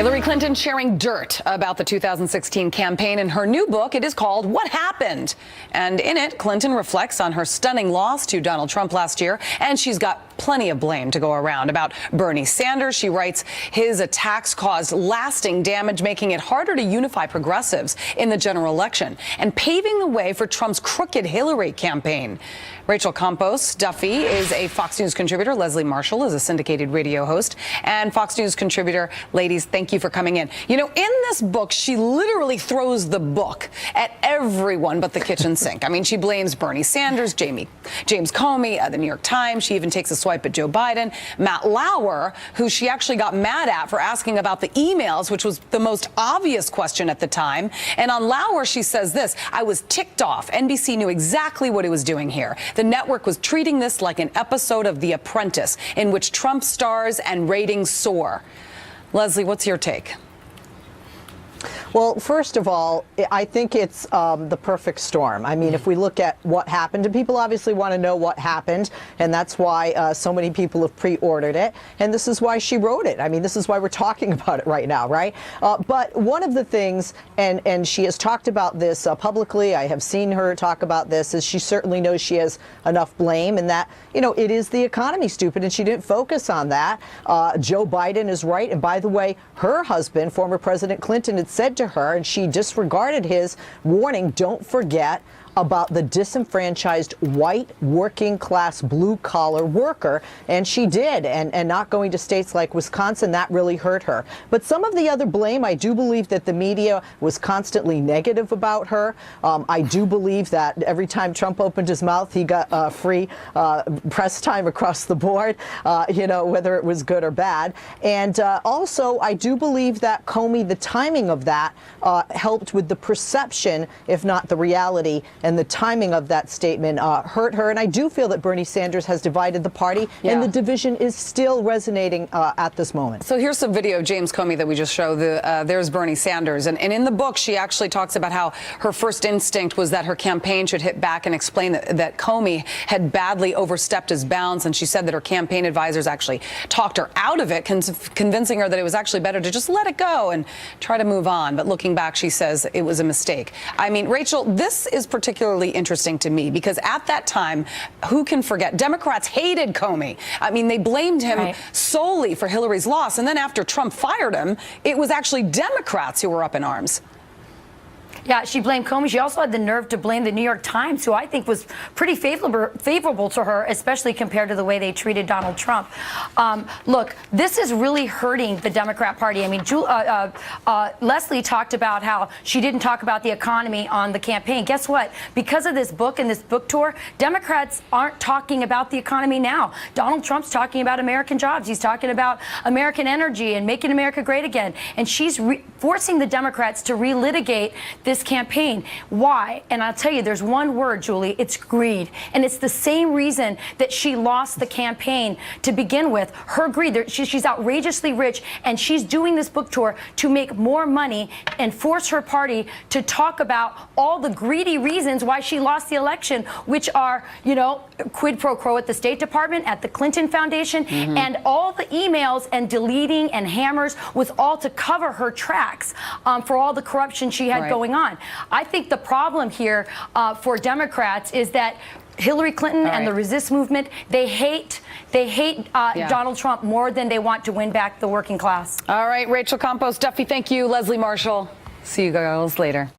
Hillary Clinton sharing dirt about the 2016 campaign in her new book. It is called What Happened? And in it, Clinton reflects on her stunning loss to Donald Trump last year. And she's got plenty of blame to go around. About Bernie Sanders, she writes his attacks caused lasting damage, making it harder to unify progressives in the general election and paving the way for Trump's crooked Hillary campaign. Rachel Campos-Duffy is a Fox News contributor. Leslie Marshall is a syndicated radio host and Fox News contributor. Ladies, thank you for coming in. You know, in this book, she literally throws the book at everyone but the kitchen sink. I mean, she blames Bernie Sanders, James Comey, the New York Times. She even takes a swipe at Joe Biden. Matt Lauer, who she actually got mad at for asking about the emails, which was the most obvious question at the time. And on Lauer, she says this: I was ticked off. NBC knew exactly what it was doing here. The network was treating this like an episode of The Apprentice, in which Trump stars and ratings soar. Leslie, what's your take? Well, first of all, I think it's the perfect storm. I mean, if we look at what happened, and people obviously want to know what happened, and that's why so many people have pre-ordered it, and this is why she wrote it. I mean, this is why we're talking about it right now, right? But one of the things, and she has talked about this publicly, I have seen her talk about this, is she certainly knows she has enough blame, and that, you know, it is the economy, stupid, and she didn't focus on that. Joe Biden is right, and by the way, her husband, former President Clinton, had said to her, and she disregarded his warning, don't forget about the disenfranchised white working class blue collar worker, and she did, and not going to states like Wisconsin, that really hurt her. But some of the other blame, I do believe that the media was constantly negative about her. I do believe that every time Trump opened his mouth, he got free press time across the board, you know, whether it was good or bad. And also, I do believe that Comey, the timing of that helped with the perception, if not the reality, and the timing of that statement hurt her. And I do feel that Bernie Sanders has divided the party, and the division is still resonating at this moment. So here's some video of James Comey that we just showed. There's Bernie Sanders. And in the book, she actually talks about how her first instinct was that her campaign should hit back and explain that Comey had badly overstepped his bounds. And she said that her campaign advisors actually talked her out of it, convincing her that it was actually better to just let it go and try to move on. But looking back, she says it was a mistake. I mean, Rachel, this is particularly interesting to me because at that time, who can forget? Democrats hated Comey. I mean, they blamed him solely for Hillary's loss. And then after Trump fired him, it was actually Democrats who were up in arms. Yeah, she blamed Comey. She also had the nerve to blame the New York Times, who I think was pretty favorable to her, especially compared to the way they treated Donald Trump. Look, this is really hurting the Democrat Party. I mean, Leslie talked about how she didn't talk about the economy on the campaign. Guess what? Because of this book and this book tour, Democrats aren't talking about the economy now. Donald Trump's talking about American jobs. He's talking about American energy and making America great again. And she's forcing the Democrats to relitigate this campaign. Why? And I'll tell you, there's one word, Julie, it's greed. And it's the same reason that she lost the campaign to begin with. Her greed. She's outrageously rich, and she's doing this book tour to make more money and force her party to talk about all the greedy reasons why she lost the election, which are, you know, quid pro quo at the State Department, at the Clinton Foundation, and all the emails and deleting and hammers was all to cover her tracks for all the corruption she had going on. I think the problem here for Democrats is that Hillary Clinton and the resist movement, they hate Donald Trump more than they want to win back the working class. All right, Rachel Campos-Duffy, thank you. Leslie Marshall, see you girls later.